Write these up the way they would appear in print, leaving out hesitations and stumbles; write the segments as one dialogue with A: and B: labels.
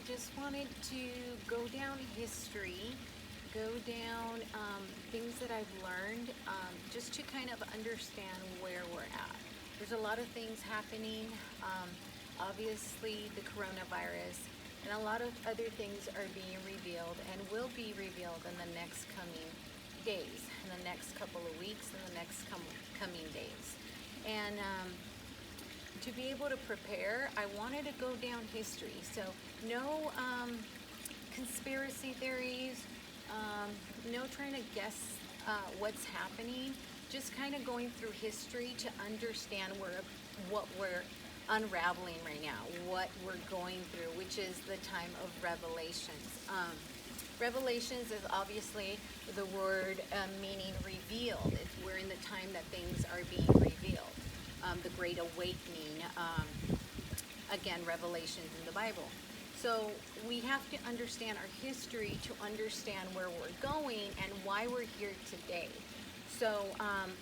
A: just wanted to go down history, go down things that I've learned, just to kind of understand where we're at. There's a lot of things happening, obviously the coronavirus, and a lot of other things are being revealed and will be revealed in the next coming days, in the next couple of weeks, in the next coming days. And to be able to prepare, I wanted to go down history. So no conspiracy theories, no trying to guess what's happening, just kind of going through history to understand what we're unraveling right now, what we're going through, which is the time of Revelations. Revelations is obviously the word meaning revealed. We're in the time that things are being revealed. The Great Awakening, again, Revelations in the Bible. So we have to understand our history to understand where we're going and why we're here today. So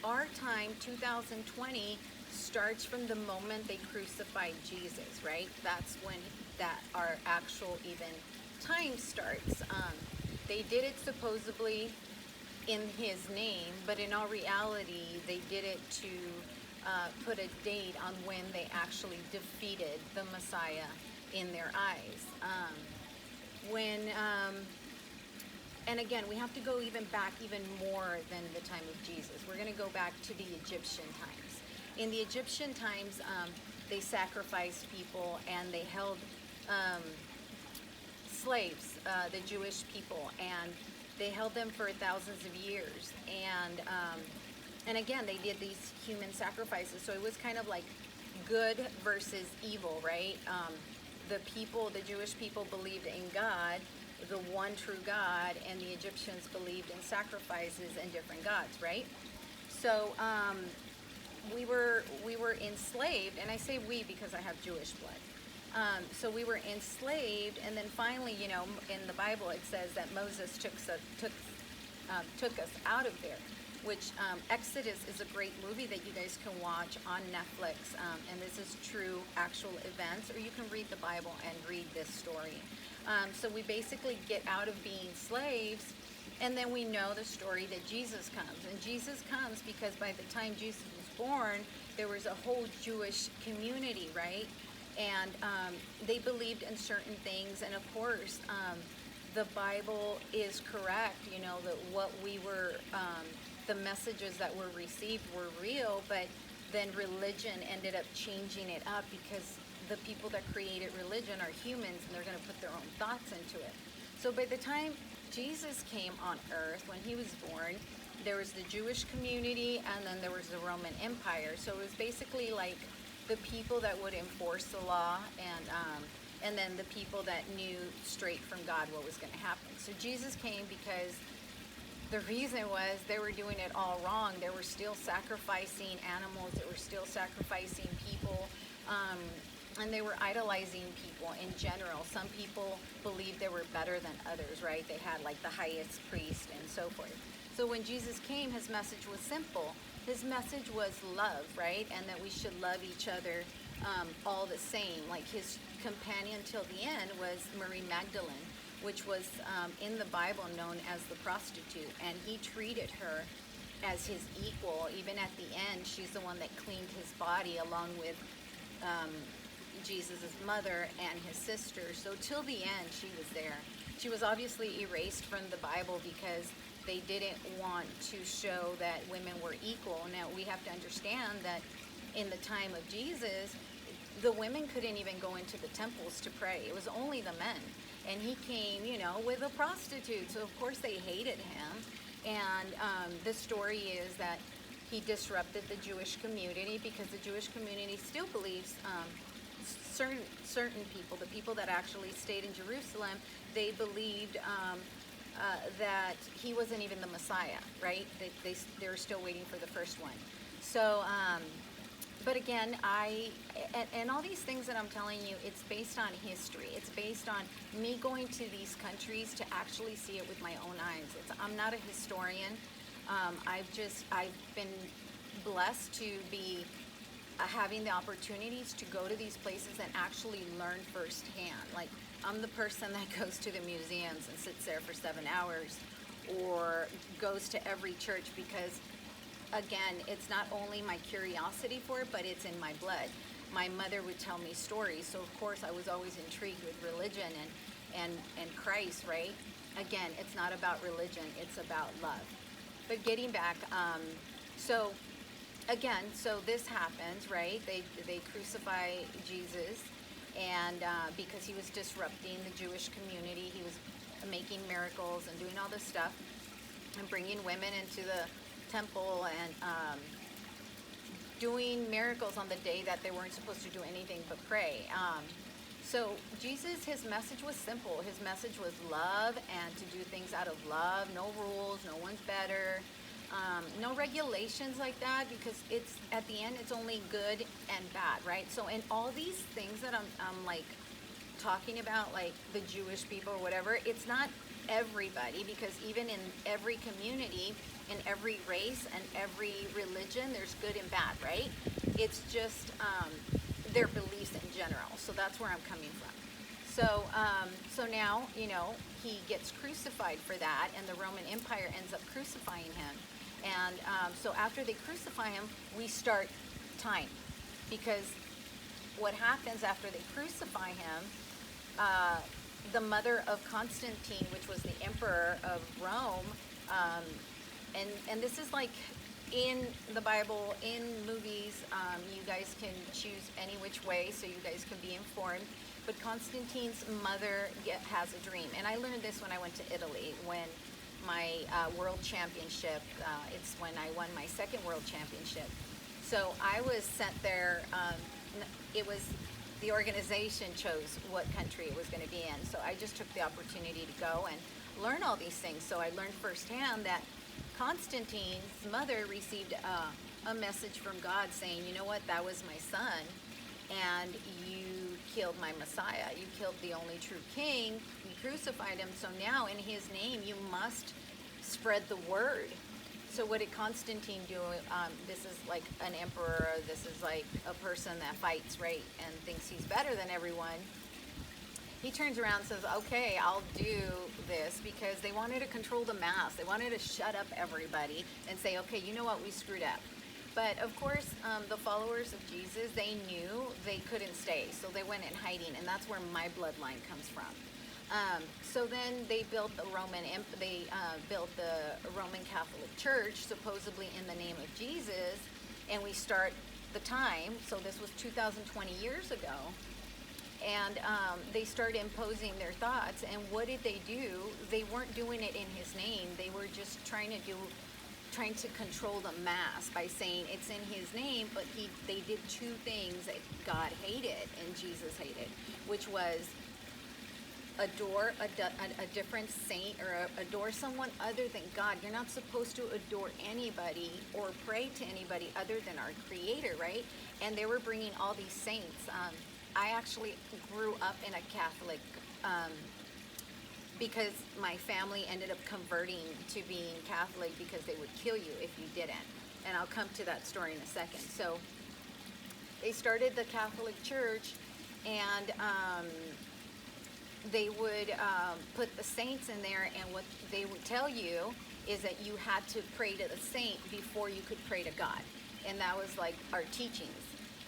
A: our time, 2020, starts from the moment they crucified Jesus, right? That's when our actual even time starts. They did it supposedly in his name, but in all reality, they did it to put a date on when they actually defeated the Messiah in their eyes. And again, we have to go even back even more than the time of Jesus. We're going to go back to the Egyptian times. In the Egyptian times, they sacrificed people and they held slaves, the Jewish people, and they held them for thousands of years. And again, they did these human sacrifices. So it was kind of like good versus evil, right? The Jewish people believed in God, the one true God, and the Egyptians believed in sacrifices and different gods, right? So we were enslaved, and I say we because I have Jewish blood. So we were enslaved, and then finally, in the Bible it says that Moses took us out of there. Which Exodus is a great movie that you guys can watch on Netflix, and this is true actual events, or you can read the Bible and read this story. So we basically get out of being slaves, and then we know the story that Jesus comes. And Jesus comes because by the time Jesus was born, there was a whole Jewish community, right? And they believed in certain things, and of course, the Bible is correct, that what we were... the messages that were received were real, but then religion ended up changing it up because the people that created religion are humans and they're going to put their own thoughts into it. So by the time Jesus came on earth, when he was born, there was the Jewish community and then there was the Roman Empire. So it was basically like the people that would enforce the law and then the people that knew straight from God what was going to happen. So Jesus came because the reason was they were doing it all wrong. They were still sacrificing animals. They were still sacrificing people. And they were idolizing people in general. Some people believed they were better than others, right? They had like the highest priest and so forth. So when Jesus came, his message was simple. His message was love, right? And that we should love each other all the same. Like his companion till the end was Mary Magdalene, which was in the Bible known as the prostitute, and he treated her as his equal. Even at the end, she's the one that cleaned his body along with Jesus' mother and his sister. So till the end, she was there. She was obviously erased from the Bible because they didn't want to show that women were equal. Now, we have to understand that in the time of Jesus, the women couldn't even go into the temples to pray. It was only the men. And he came, with a prostitute. So, of course, they hated him. And the story is that he disrupted the Jewish community because the Jewish community still believes certain people, the people that actually stayed in Jerusalem, they believed that he wasn't even the Messiah, right? They were still waiting for the first one. So... But again, and all these things that I'm telling you, it's based on history. It's based on me going to these countries to actually see it with my own eyes. I'm not a historian. I've been blessed to be having the opportunities to go to these places and actually learn firsthand. Like I'm the person that goes to the museums and sits there for 7 hours, or goes to every church, because again, it's not only my curiosity for it, but it's in my blood. My mother would tell me stories, so of course I was always intrigued with religion and Christ, right? Again, it's not about religion, it's about love. But getting back, so again, so this happens, right? They crucify Jesus, and because he was disrupting the Jewish community, he was making miracles and doing all this stuff, and bringing women into the temple, and doing miracles on the day that they weren't supposed to do anything but pray. So Jesus, his message was simple. His message was love, and to do things out of love. No rules, no one's better. No regulations like that, because it's at the end, it's only good and bad, right? So in all these things that I'm like talking about, like the Jewish people or whatever, it's not everybody, because even in every community, in every race and every religion, there's good and bad, right? It's just their beliefs in general. So that's where I'm coming from. So so now, you know, he gets crucified for that, and the Roman Empire ends up crucifying him. And so after they crucify him, we start time, because what happens after they crucify him, the mother of Constantine, which was the emperor of Rome, and this is like in the Bible, in movies, you guys can choose any which way, so you guys can be informed. But Constantine's mother has a dream, and I learned this when I went to Italy, when my world championship, it's when I won my second world championship. So I was sent there, it was, the organization chose what country it was going to be in. So I just took the opportunity to go and learn all these things. So I learned firsthand that Constantine's mother received a message from God saying, you know what, that was my son, and you killed my Messiah. You killed the only true king. You crucified him. So now in his name, you must spread the word. So what did Constantine do? This is like an emperor. This is like a person that fights, right, and thinks he's better than everyone. He turns around and says, okay, I'll do this, because they wanted to control the mass. They wanted to shut up everybody and say, okay, you know what, we screwed up. But of course, the followers of Jesus, they knew they couldn't stay, so they went in hiding, and that's where my bloodline comes from. So then they built the Roman Catholic Church, supposedly in the name of Jesus, and we start the time. So this was 2020 years ago. And they started imposing their thoughts. And what did they do? They weren't doing it in his name. They were just trying to control the mass by saying it's in his name. But they did two things that God hated and Jesus hated, which was adore a different saint, or adore someone other than God. You're not supposed to adore anybody or pray to anybody other than our Creator, right? And they were bringing all these saints. I actually grew up in a Catholic, because my family ended up converting to being Catholic because they would kill you if you didn't. And I'll come to that story in a second. So they started the Catholic Church, and they would put the saints in there, and what they would tell you is that you had to pray to the saint before you could pray to God. And that was like our teachings,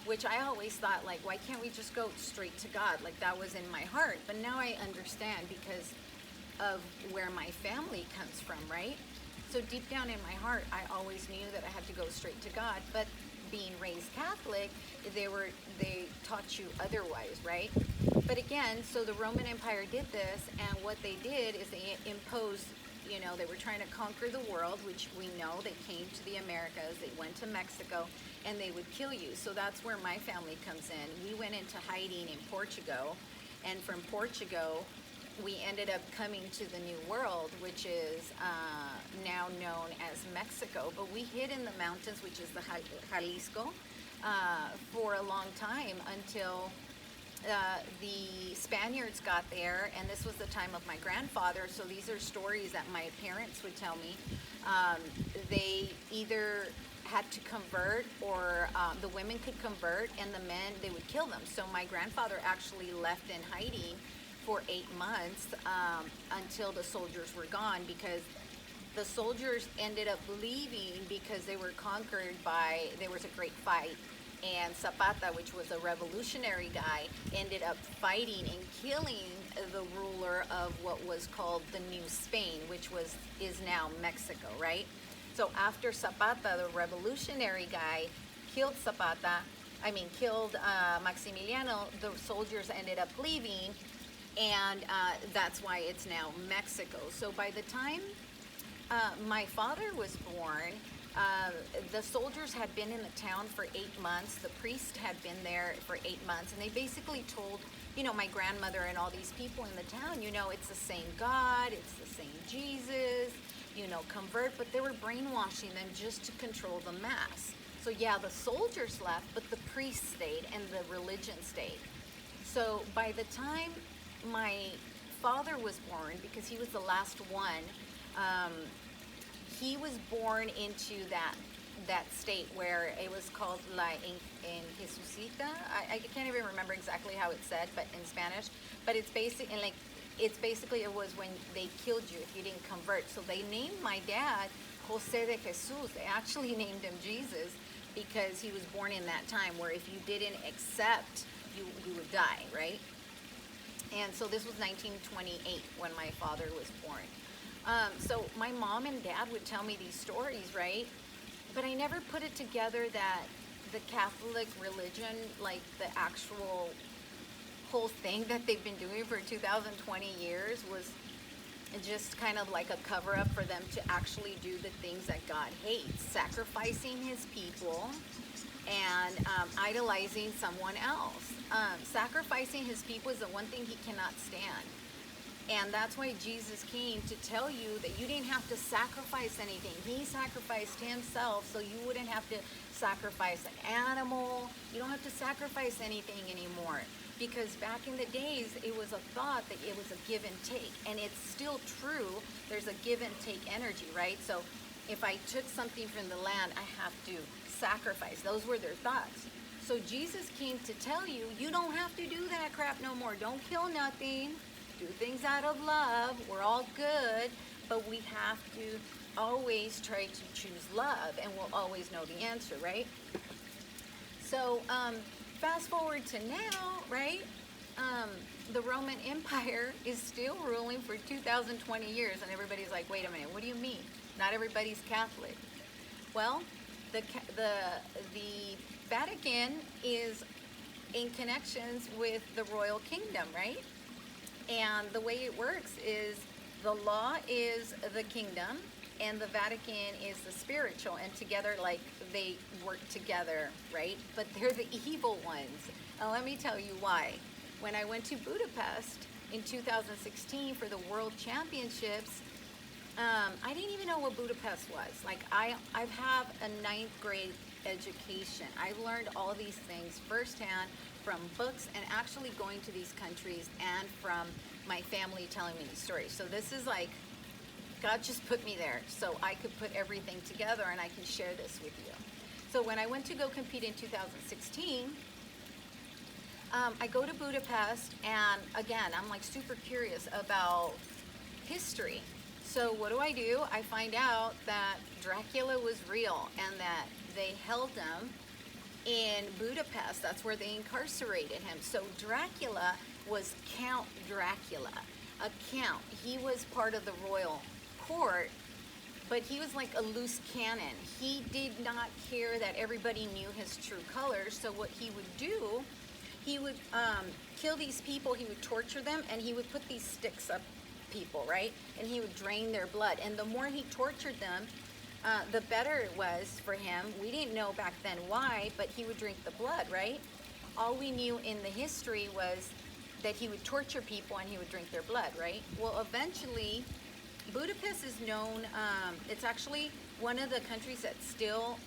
A: which I always thought, like, why can't we just go straight to God? Like, that was in my heart. But now I understand, because of where my family comes from, right? So deep down in my heart, I always knew that I had to go straight to God. But being raised Catholic, they taught you otherwise, right? But again, so the Roman Empire did this, and what they did is they imposed, you know, they were trying to conquer the world, which we know they came to the Americas, they went to Mexico, and they would kill you. So that's where my family comes in. We went into hiding in Portugal, and from Portugal, we ended up coming to the New World, which is now known as Mexico. But we hid in the mountains, which is the Jalisco, for a long time, until the Spaniards got there, and this was the time of my grandfather. So these are stories that my parents would tell me. They either had to convert, or the women could convert, and the men, they would kill them. So my grandfather actually left in hiding for 8 months until the soldiers were gone, because the soldiers ended up leaving because they were conquered by, there was a great fight, and Zapata, which was a revolutionary guy, ended up fighting and killing the ruler of what was called the New Spain, which is now Mexico, right? So after Zapata, the revolutionary guy, killed Maximiliano, the soldiers ended up leaving, and that's why it's now Mexico. So by the time my father was born, the soldiers had been in the town for 8 months. The priest had been there for 8 months, and they basically told, my grandmother and all these people in the town, it's the same God, it's the same Jesus, convert, but they were brainwashing them just to control the mass. So yeah, the soldiers left, but the priests stayed and the religion stayed. So by the time my father was born, because he was the last one, he was born into that state where it was called La Injesucita. I can't even remember exactly how it's said, but in Spanish. But it's basically it was when they killed you if you didn't convert. So they named my dad Jose de Jesus. They actually named him Jesus because he was born in that time where if you didn't accept, you would die, right? And so this was 1928 when my father was born. So my mom and dad would tell me these stories, right? But I never put it together that the Catholic religion, like the actual whole thing that they've been doing for 2020 years, was just kind of like a cover-up for them to actually do the things that God hates, sacrificing his people and idolizing someone else. Sacrificing his people is the one thing he cannot stand. And that's why Jesus came, to tell you that you didn't have to sacrifice anything. He sacrificed himself so you wouldn't have to sacrifice an animal. You don't have to sacrifice anything anymore. Because back in the days, it was a thought that it was a give and take. And it's still true. There's a give and take energy, right? So if I took something from the land, I have to sacrifice. Those were their thoughts. So Jesus came to tell you, you don't have to do that crap no more. Don't kill nothing. Do things out of love. We're all good, but we have to always try to choose love, and we'll always know the answer, right? So fast forward to now, right? The Roman Empire is still ruling for 2020 years, and everybody's like, wait a minute, what do you mean? Not everybody's Catholic. Well, the Vatican is in connections with the royal kingdom, right? And the way it works is the law is the kingdom and the Vatican is the spiritual, and together, like, they work together, right? But they're the evil ones. And let me tell you why. When I went to Budapest in 2016 for the World Championships, I didn't even know what Budapest was. Like, I have a 9th grade education. I learned all of these things firsthand from books and actually going to these countries, and from my family telling me these stories. So this is like, God just put me there so I could put everything together and I can share this with you. So when I went to go compete in 2016, I go to Budapest, and again, I'm like super curious about history. So what do? I find out that Dracula was real and that they held him in Budapest. That's where they incarcerated him. So Dracula was Count Dracula, a count. He was part of the royal court, but he was like a loose cannon. He did not care that everybody knew his true colors. So what he would do, he would kill these people, he would torture them, and he would put these sticks up people, right? And he would drain their blood. And the more he tortured them, the better it was for him. We didn't know back then why, but he would drink the blood, right? All we knew in the history was that he would torture people and he would drink their blood, right? Well, eventually, Budapest is known, it's actually one of the countries that still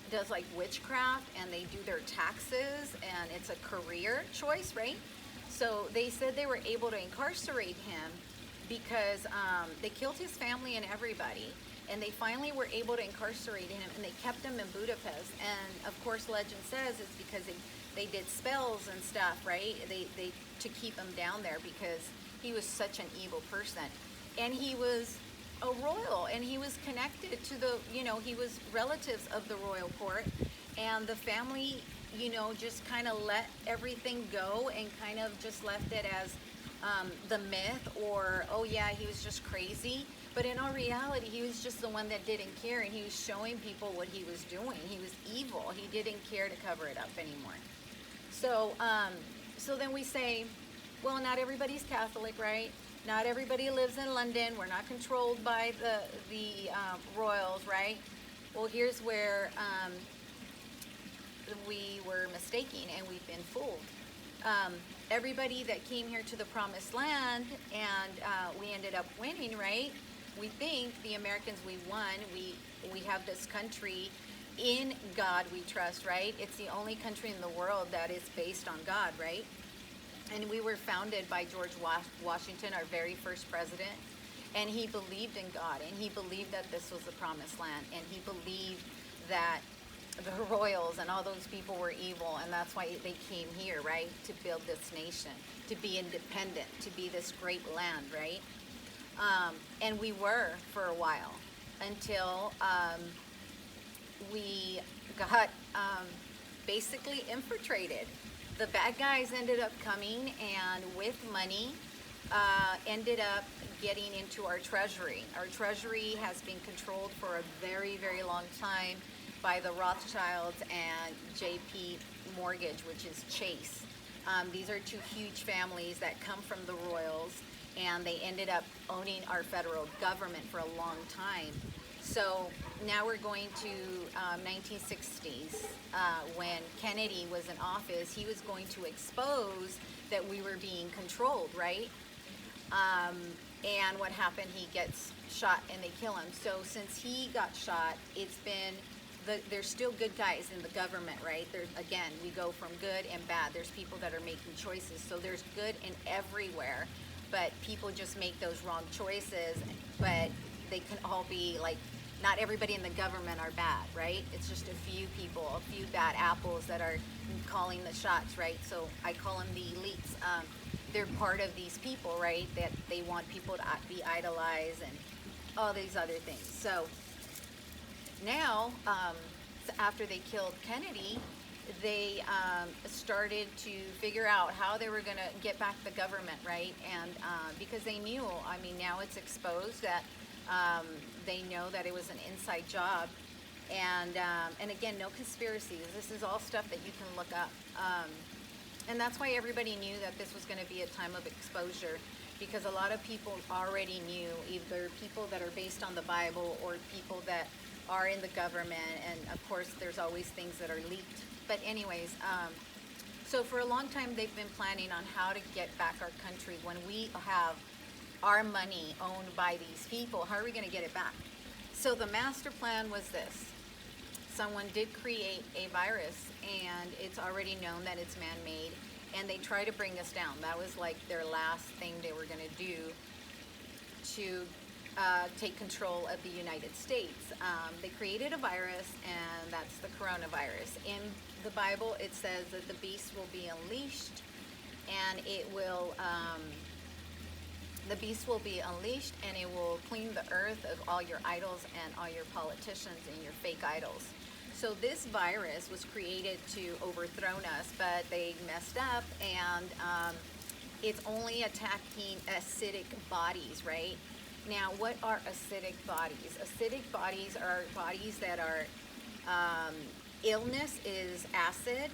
A: does like witchcraft, and they do their taxes, and it's a career choice, right? So they said they were able to incarcerate him because they killed his family and everybody. And they finally were able to incarcerate him, and they kept him in Budapest. And of course, legend says it's because they did spells and stuff, right? They to keep him down there because he was such an evil person. And he was a royal, and he was connected to the, he was relatives of the royal court, and the family, just kind of let everything go and kind of just left it as the myth, or, oh yeah, he was just crazy. But in all reality, he was just the one that didn't care, and he was showing people what he was doing. He was evil. He didn't care to cover it up anymore. So, so then we say, well, not everybody's Catholic, right? Not everybody lives in London. We're not controlled by the royals, right? Well, here's where we were mistaken, and we've been fooled. Everybody that came here to the Promised Land, and we ended up winning, right? We think the Americans, we won. We have this country. In God we trust, right? It's the only country in the world that is based on God, right? And we were founded by George Washington, our very first president. And he believed in God, and he believed that this was the Promised Land, and he believed that the royals and all those people were evil, and that's why they came here, right? To build this nation, to be independent, to be this great land, right? And we were for a while until we got basically infiltrated. The bad guys ended up coming, and with money, ended up getting into our treasury. Our treasury has been controlled for a very, very long time by the Rothschilds and JP Mortgage, which is Chase. These are two huge families that come from the royals, and they ended up owning our federal government for a long time. So now we're going to 1960s, when Kennedy was in office. He was going to expose that we were being controlled, right? And what happened, he gets shot and they kill him. So since he got shot, it's been, there's still good guys in the government, right? Again, we go from good and bad. There's people that are making choices. So there's good in everywhere, but people just make those wrong choices. But they can all be like, not everybody in the government are bad, right? It's just a few people, a few bad apples that are calling the shots, right? So I call them the elites. They're part of these people, right? That they want people to be idolized and all these other things. So now, after they killed Kennedy, they started to figure out how they were going to get back the government, right? And because they knew, I mean, now it's exposed that they know that it was an inside job. And again, no conspiracies. This is all stuff that you can look up. And that's why everybody knew that this was going to be a time of exposure, because a lot of people already knew, either people that are based on the Bible or people that are in the government. And of course, there's always things that are leaked. But anyways, so for a long time, they've been planning on how to get back our country when we have our money owned by these people. How are we going to get it back? So the master plan was this. Someone did create a virus, and it's already known that it's man-made, and they try to bring us down. That was like their last thing they were going to do to take control of the United States. They created a virus, and that's the coronavirus. In the Bible, it says that the beast will be unleashed, and it will... the beast will be unleashed, and it will clean the earth of all your idols and all your politicians and your fake idols. So this virus was created to overthrow us, but they messed up, and it's only attacking acidic bodies, right? Now, what are acidic bodies? Acidic bodies are bodies that are, illness is acid.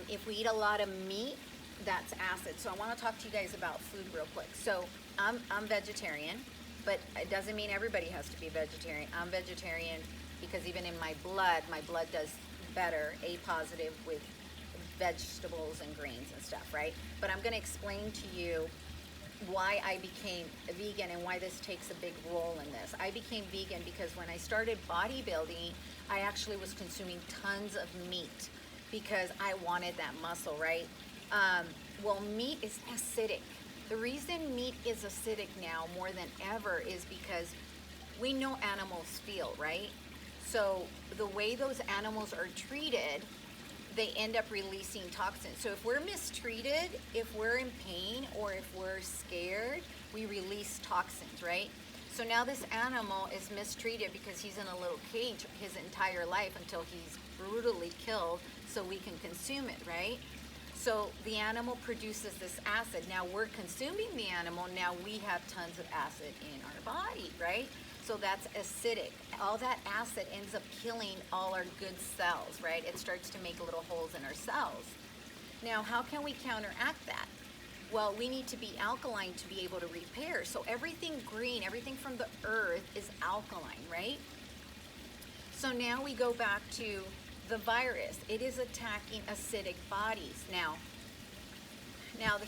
A: If we eat a lot of meat, that's acid. So I want to talk to you guys about food real quick. So I'm vegetarian, but it doesn't mean everybody has to be vegetarian. I'm vegetarian because even in my blood does better, A positive, with vegetables and grains and stuff, right? But I'm going to explain to you why I became a vegan and why this takes a big role in this. I became vegan because when I started bodybuilding, I actually was consuming tons of meat because I wanted that muscle, right? Well, meat is acidic. The reason meat is acidic now more than ever is because we know animals feel, right? So the way those animals are treated, they end up releasing toxins. So if we're mistreated, if we're in pain, or if we're scared, we release toxins, right? So now this animal is mistreated because he's in a little cage his entire life until he's brutally killed so we can consume it, right? So the animal produces this acid. Now we're consuming the animal. Now we have tons of acid in our body, right? So that's acidic. All that acid ends up killing all our good cells, right? It starts to make little holes in our cells. Now, how can we counteract that? Well, we need to be alkaline to be able to repair. So everything green, everything from the earth is alkaline, right? So now we go back to the virus. It is attacking acidic bodies. Now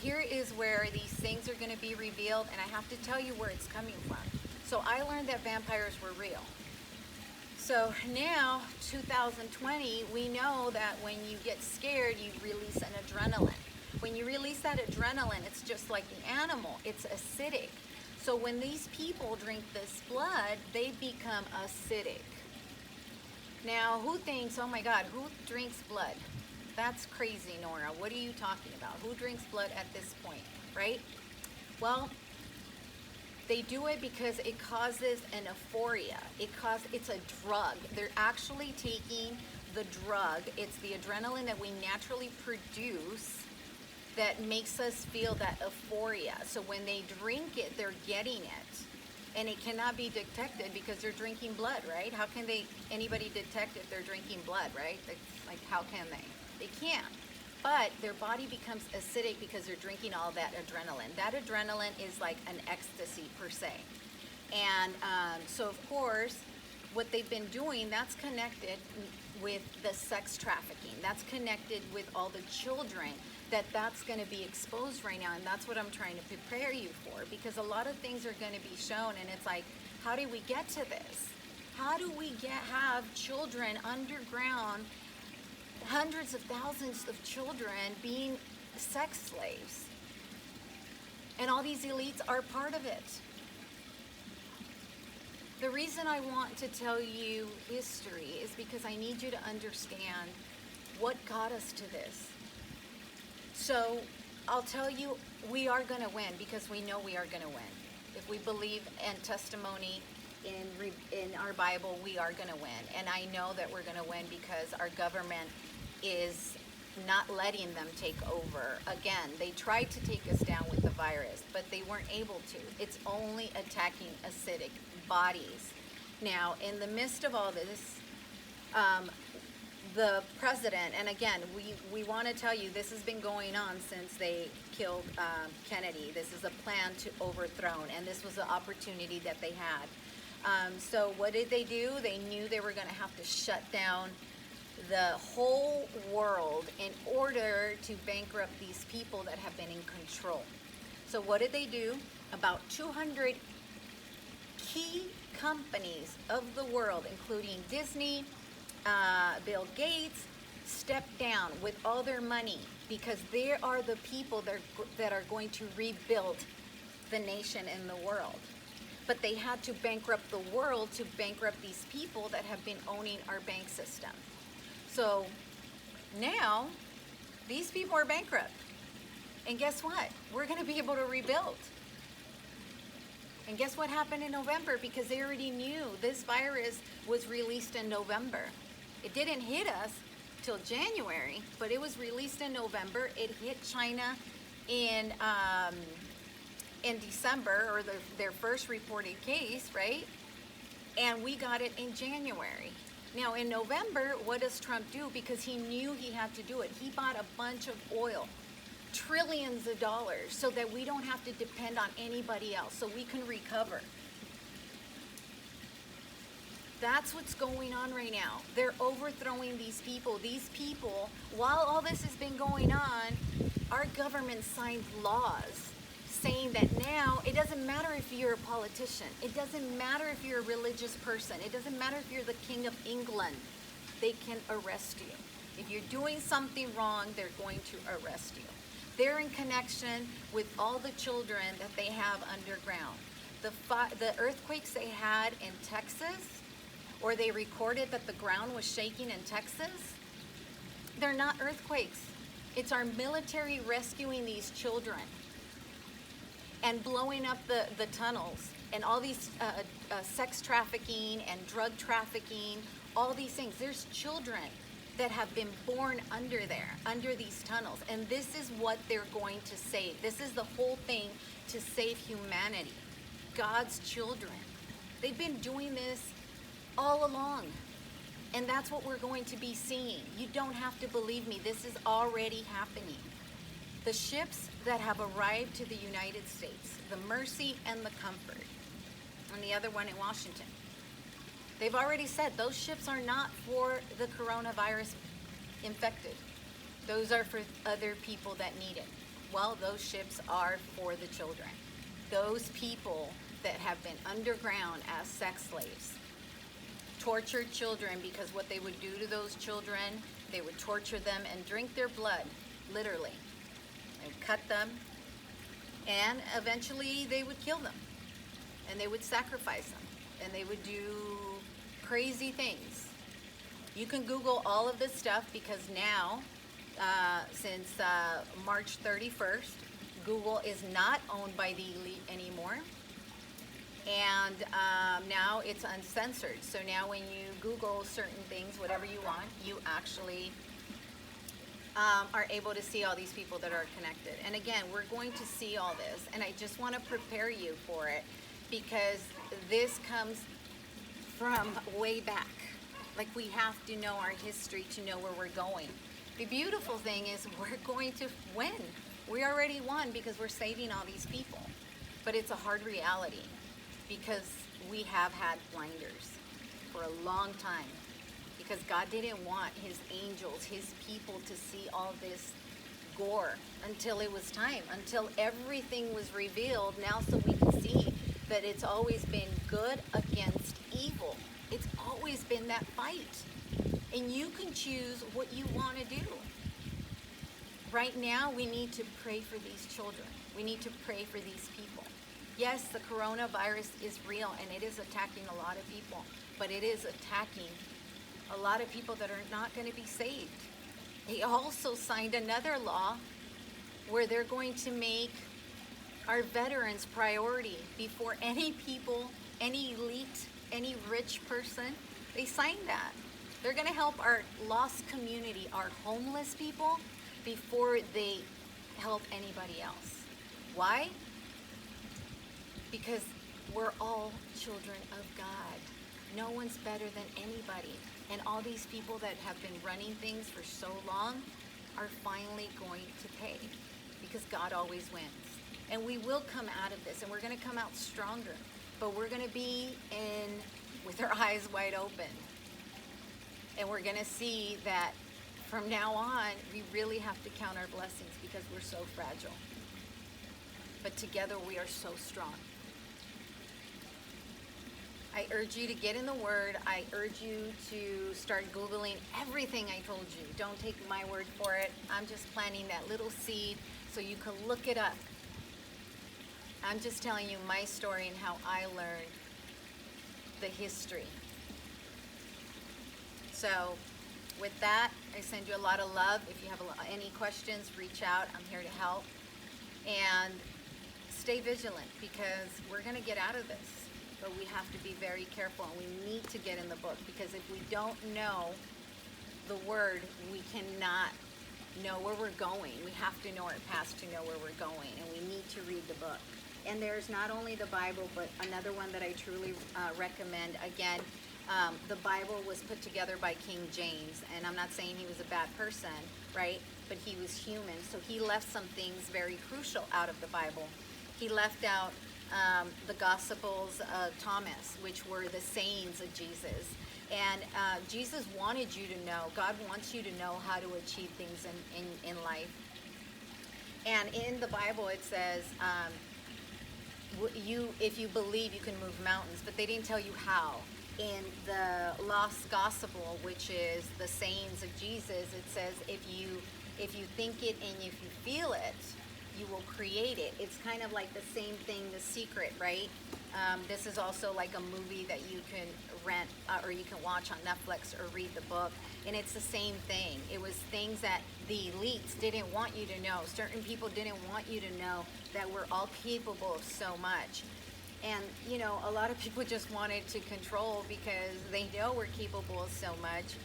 A: here is where these things are going to be revealed, and I have to tell you where it's coming from. So I learned that vampires were real. So now, 2020, we know that when you get scared, you release an adrenaline. When you release that adrenaline, it's just like the animal. It's acidic. So when these people drink this blood, they become acidic. Now, who thinks, oh my God, who drinks blood? That's crazy, Nora. What are you talking about? Who drinks blood at this point, right? Well, they do it because it causes an euphoria. It's a drug. They're actually taking the drug. It's the adrenaline that we naturally produce that makes us feel that euphoria. So when they drink it, they're getting it. And it cannot be detected because they're drinking blood, right? How can anybody detect if they're drinking blood, right? Like, how can they? They can't. But their body becomes acidic because they're drinking all that adrenaline. That adrenaline is like an ecstasy per se. And so of course, what they've been doing, that's connected with the sex trafficking. That's connected with all the children that's going to be exposed right now. And that's what I'm trying to prepare you for, because a lot of things are going to be shown. And it's like, how did we get to this? How do we have children underground, hundreds of thousands of children being sex slaves? And all these elites are part of it. The reason I want to tell you history is because I need you to understand what got us to this. So I'll tell you, we are going to win because we know we are going to win. If we believe in testimony in our Bible, we are going to win. And I know that we're going to win because our government is not letting them take over. Again, they tried to take us down with the virus, but they weren't able to. It's only attacking acidic bodies. Now, in the midst of all this, the president, and again, we want to tell you, this has been going on since they killed Kennedy. This is a plan to overthrow, and this was the opportunity that they had. So what did they do? They knew they were going to have to shut down the whole world in order to bankrupt these people that have been in control. So what did they do? About 200 key companies of the world, including Disney, Bill Gates, stepped down with all their money because they are the people that are going to rebuild the nation and the world. But they had to bankrupt the world to bankrupt these people that have been owning our bank system. So now these people are bankrupt. And guess what? We're going to be able to rebuild. And guess what happened in November? Because they already knew this virus was released in November. It didn't hit us till January, but it was released in November. It hit China in December, or their first reported case, right? And we got it in January. Now in November, what does Trump do? Because he knew he had to do it. He bought a bunch of oil, trillions of dollars, so that we don't have to depend on anybody else, so we can recover. That's what's going on right now. They're overthrowing these people. These people, while all this has been going on, our government signed laws saying that now it doesn't matter if you're a politician. It doesn't matter if you're a religious person. It doesn't matter if you're the King of England. They can arrest you. If you're doing something wrong, they're going to arrest you. They're in connection with all the children that they have underground. The earthquakes they had in Texas, or they recorded that the ground was shaking in Texas, they're not earthquakes. It's our military rescuing these children and blowing up the tunnels and all these sex trafficking and drug trafficking, all these things. There's children that have been born under there, under these tunnels. And this is what they're going to save. This is the whole thing, to save humanity, God's children. They've been doing this all along. And that's what we're going to be seeing. You don't have to believe me. This is already happening. The ships that have arrived to the United States, the Mercy and the Comfort, and the other one in Washington, they've already said those ships are not for the coronavirus infected. Those are for other people that need it. Well, those ships are for the children. Those people that have been underground as sex slaves, tortured children, because what they would do to those children, they would torture them and drink their blood, literally. They would cut them, and eventually they would kill them, and they would sacrifice them, and they would do crazy things. You can Google all of this stuff, because now, since March 31st, Google is not owned by the elite anymore. And now it's uncensored. So now when you Google certain things, whatever you want, you actually are able to see all these people that are connected. And again, we're going to see all this. And I just want to prepare you for it, because this comes from way back. Like, we have to know our history to know where we're going. The beautiful thing is we're going to win. We already won, because we're saving all these people. But it's a hard reality, because we have had blinders for a long time, because God didn't want his angels, his people, to see all this gore until it was time, until everything was revealed now, so we can see that it's always been good against evil. It's always been that fight, and you can choose what you want to do. Right now, we need to pray for these children. We need to pray for these people. Yes, the coronavirus is real, and it is attacking a lot of people, but it is attacking a lot of people that are not going to be saved. They also signed another law where they're going to make our veterans priority before any people, any elite, any rich person. They signed that. They're going to help our lost community, our homeless people, before they help anybody else. Why? Because we're all children of God. No one's better than anybody. And all these people that have been running things for so long are finally going to pay, because God always wins. And we will come out of this, and we're going to come out stronger. But we're going to be with our eyes wide open. And we're going to see that from now on, we really have to count our blessings, because we're so fragile. But together we are so strong. I urge you to get in the Word. I urge you to start Googling everything I told you. Don't take my word for it. I'm just planting that little seed so you can look it up. I'm just telling you my story and how I learned the history. So with that, I send you a lot of love. If you have any questions, reach out. I'm here to help. And stay vigilant, because we're going to get out of this. But we have to be very careful, and we need to get in the book, because if we don't know the Word, we cannot know where we're going. We have to know our past to know where we're going, and we need to read the book. And there's not only the Bible, but another one that I truly recommend. Again, the Bible was put together by King James, and I'm not saying he was a bad person, right? But he was human, so he left some things very crucial out of the Bible. He left out the Gospels of Thomas, which were the sayings of Jesus. And Jesus wanted you to know, God wants you to know how to achieve things in life. And in the Bible it says, if you believe, you can move mountains, but they didn't tell you how. In the Lost Gospel, which is the sayings of Jesus, it says if you think it and if you feel it, you will create it. It's kind of like the same thing, The Secret, right? This is also like a movie that you can rent or you can watch on Netflix or read the book. And it's the same thing. It was things that the elites didn't want you to know. Certain people didn't want you to know that we're all capable of so much. And, you know, a lot of people just wanted to control because they know we're capable of so much.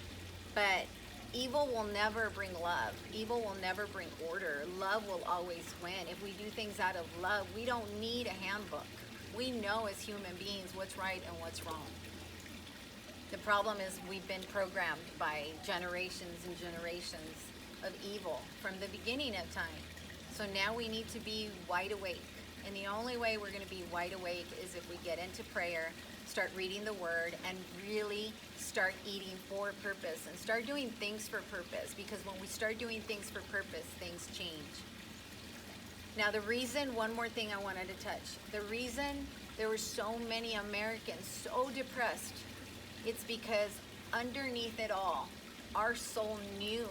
A: But evil will never bring love. Evil will never bring order. Love will always win. If we do things out of love, we don't need a handbook. We know as human beings what's right and what's wrong. The problem is we've been programmed by generations and generations of evil from the beginning of time. So now we need to be wide awake. And the only way we're going to be wide awake is if we get into prayer, start reading the word, and really start eating for purpose and start doing things for purpose. Because when we start doing things for purpose, things change. Now the reason, one more thing I wanted to touch, the reason there were so many Americans so depressed, it's because underneath it all, our soul knew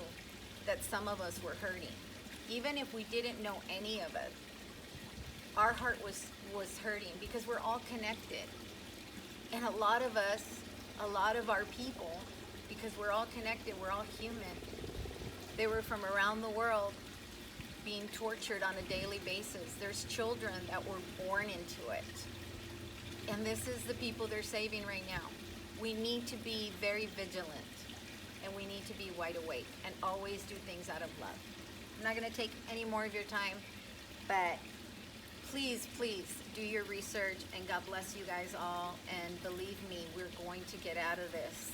A: that some of us were hurting. Even if we didn't know any of it, our heart was hurting because we're all connected. And a lot of us, a lot of our people, because we're all connected, we're all human, they were from around the world being tortured on a daily basis. There's children that were born into it. And this is the people they're saving right now. We need to be very vigilant, and we need to be wide awake and always do things out of love. I'm not going to take any more of your time, but please do your research, and God bless you guys all. And believe me, we're going to get out of this,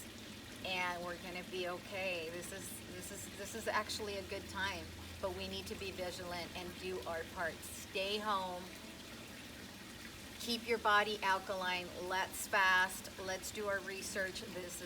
A: and we're going to be okay. This is actually a good time, but we need to be vigilant and do our part. Stay home. Keep your body alkaline. Let's fast. Let's do our research. This